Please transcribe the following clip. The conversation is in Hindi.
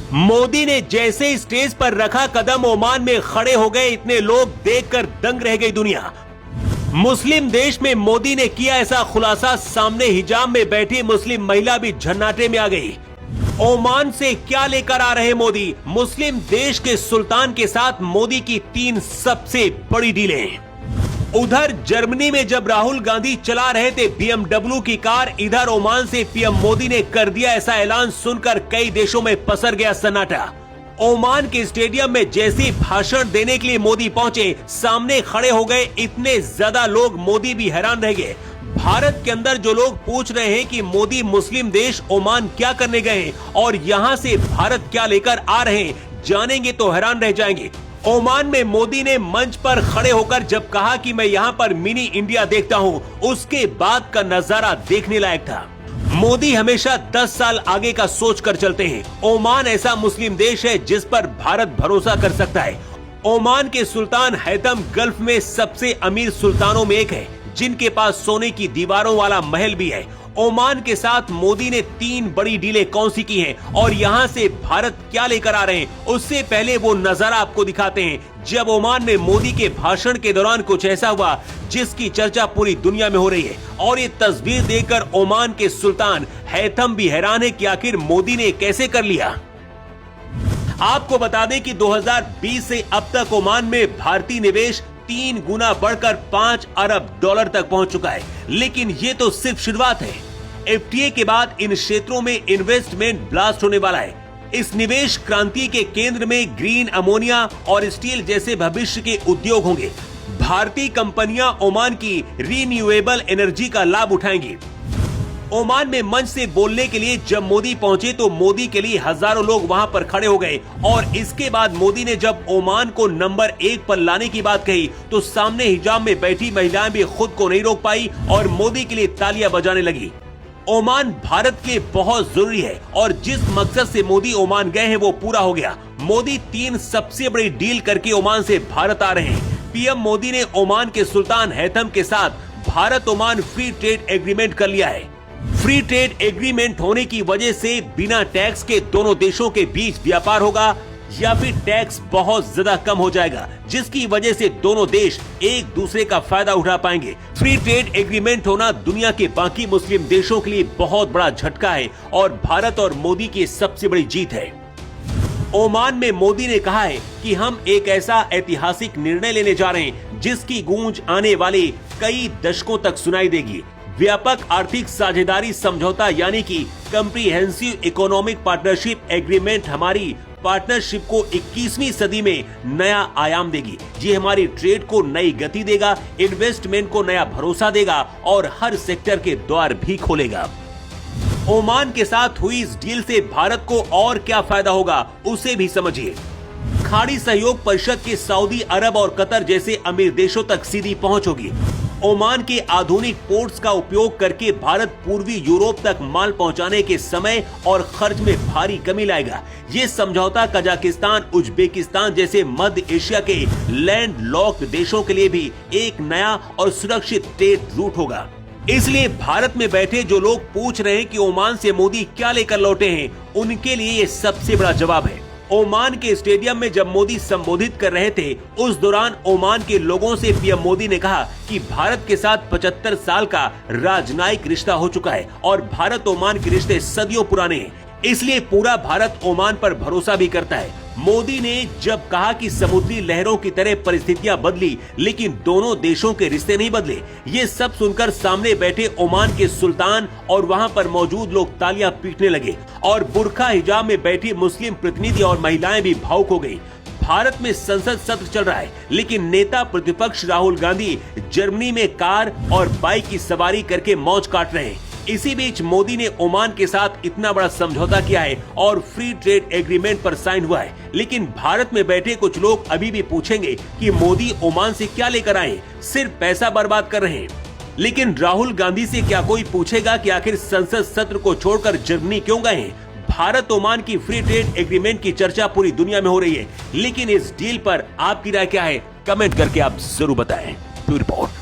मोदी ने जैसे स्टेज पर रखा कदम, ओमान में खड़े हो गए इतने लोग, देखकर दंग रह गई दुनिया। मुस्लिम देश में मोदी ने किया ऐसा खुलासा, सामने हिजाब में बैठी मुस्लिम महिला भी झन्नाटे में आ गई। ओमान से क्या लेकर आ रहे मोदी? मुस्लिम देश के सुल्तान के साथ मोदी की 3 सबसे बड़ी डीलें। उधर जर्मनी में जब राहुल गांधी चला रहे थे BMW की कार, इधर ओमान से पीएम मोदी ने कर दिया ऐसा ऐलान, सुनकर कई देशों में पसर गया सन्नाटा। ओमान के स्टेडियम में जैसे भाषण देने के लिए मोदी पहुंचे, सामने खड़े हो गए इतने ज्यादा लोग, मोदी भी हैरान रह गए। भारत के अंदर जो लोग पूछ रहे हैं कि मोदी मुस्लिम देश ओमान क्या करने गए हैं और यहां से भारत क्या लेकर आ रहे हैं, जानेंगे तो हैरान रह जाएंगे। ओमान में मोदी ने मंच पर खड़े होकर जब कहा कि मैं यहां पर मिनी इंडिया देखता हूं, उसके बाद का नजारा देखने लायक था। मोदी हमेशा 10 साल आगे का सोच कर चलते हैं। ओमान ऐसा मुस्लिम देश है जिस पर भारत भरोसा कर सकता है। ओमान के सुल्तान हैथम गल्फ में सबसे अमीर सुल्तानों में एक है, जिनके पास सोने की दीवारों वाला महल भी है। ओमान के साथ मोदी ने 3 बड़ी डीलें कौन सी की हैं और यहां से भारत क्या लेकर आ रहे हैं, उससे पहले वो नजारा आपको दिखाते हैं जब ओमान में मोदी के भाषण के दौरान कुछ ऐसा हुआ जिसकी चर्चा पूरी दुनिया में हो रही है। और ये तस्वीर देखकर ओमान के सुल्तान हैथम भी हैरान है कि आखिर मोदी ने कैसे कर लिया। आपको बता दें कि 2020 से अब तक ओमान में भारतीय निवेश 3 गुना बढ़कर $5 अरब तक पहुंच चुका है। लेकिन ये तो सिर्फ शुरुआत है। FTA के बाद इन क्षेत्रों में इन्वेस्टमेंट ब्लास्ट होने वाला है। इस निवेश क्रांति के केंद्र में ग्रीन अमोनिया और स्टील जैसे भविष्य के उद्योग होंगे। भारतीय कंपनियां ओमान की रिन्यूएबल एनर्जी का लाभ उठाएंगी। ओमान में मंच से बोलने के लिए जब मोदी पहुंचे तो मोदी के लिए हजारों लोग वहां पर खड़े हो गए। और इसके बाद मोदी ने जब ओमान को नंबर 1 पर लाने की बात कही तो सामने हिजाब में बैठी महिलाएं भी खुद को नहीं रोक पाई और मोदी के लिए तालियां बजाने लगी। ओमान भारत के बहुत जरूरी है और जिस मकसद से मोदी ओमान गए हैं वो पूरा हो गया। मोदी 3 सबसे बड़ी डील करके ओमान से भारत आ रहे हैं। पीएम मोदी ने ओमान के सुल्तान हैथम के साथ Bharat Oman free trade agreement कर लिया है। फ्री ट्रेड एग्रीमेंट होने की वजह से बिना टैक्स के दोनों देशों के बीच व्यापार होगा या फिर टैक्स बहुत ज्यादा कम हो जाएगा, जिसकी वजह से दोनों देश एक दूसरे का फायदा उठा पाएंगे। फ्री ट्रेड एग्रीमेंट होना दुनिया के बाकी मुस्लिम देशों के लिए बहुत बड़ा झटका है और भारत और मोदी की सबसे बड़ी जीत है। ओमान में मोदी ने कहा है कि हम एक ऐसा ऐतिहासिक निर्णय लेने जा रहे हैं जिसकी गूंज आने वाले कई दशकों तक सुनाई देगी। व्यापक आर्थिक साझेदारी समझौता यानी कि कम्प्रिहेंसिव इकोनॉमिक पार्टनरशिप एग्रीमेंट हमारी पार्टनरशिप को 21वीं सदी में नया आयाम देगी। ये हमारी ट्रेड को नई गति देगा, इन्वेस्टमेंट को नया भरोसा देगा और हर सेक्टर के द्वार भी खोलेगा। ओमान के साथ हुई इस डील से भारत को और क्या फायदा होगा, उसे भी समझिए। खाड़ी सहयोग परिषद के सऊदी अरब और कतर जैसे अमीर देशों तक सीधी पहुंच होगी। ओमान के आधुनिक पोर्ट्स का उपयोग करके भारत पूर्वी यूरोप तक माल पहुंचाने के समय और खर्च में भारी कमी लाएगा। ये समझौता कजाकिस्तान, उज्बेकिस्तान जैसे मध्य एशिया के लैंड लॉक्ड देशों के लिए भी एक नया और सुरक्षित ट्रेड रूट होगा। इसलिए भारत में बैठे जो लोग पूछ रहे हैं कि ओमान से मोदी क्या लेकर लौटे हैं, उनके लिए ये सबसे बड़ा जवाब है। ओमान के स्टेडियम में जब मोदी संबोधित कर रहे थे, उस दौरान ओमान के लोगों से पीएम मोदी ने कहा कि भारत के साथ 75 साल का राजनयिक रिश्ता हो चुका है और भारत ओमान के रिश्ते सदियों पुराने हैं, इसलिए पूरा भारत ओमान पर भरोसा भी करता है। मोदी ने जब कहा कि समुद्री लहरों की तरह परिस्थितियां बदली लेकिन दोनों देशों के रिश्ते नहीं बदले, ये सब सुनकर सामने बैठे ओमान के सुल्तान और वहां पर मौजूद लोग तालियां पीटने लगे और बुर्का हिजाब में बैठी मुस्लिम प्रतिनिधि और महिलाएं भी भावुक हो गई। भारत में संसद सत्र चल रहा है लेकिन नेता प्रतिपक्ष राहुल गांधी जर्मनी में कार और बाइक की सवारी करके मौज काट रहे हैं। इसी बीच मोदी ने ओमान के साथ इतना बड़ा समझौता किया है और फ्री ट्रेड एग्रीमेंट पर साइन हुआ है, लेकिन भारत में बैठे कुछ लोग अभी भी पूछेंगे कि मोदी ओमान से क्या लेकर आए, सिर्फ पैसा बर्बाद कर रहे हैं। लेकिन राहुल गांधी से क्या कोई पूछेगा कि आखिर संसद सत्र को छोड़कर जर्मनी क्यों गए हैं? भारत ओमान की फ्री ट्रेड एग्रीमेंट की चर्चा पूरी दुनिया में हो रही है, लेकिन इस डील पर आपकी राय क्या है? कमेंट करके आप जरूर बताएं। रिपोर्ट।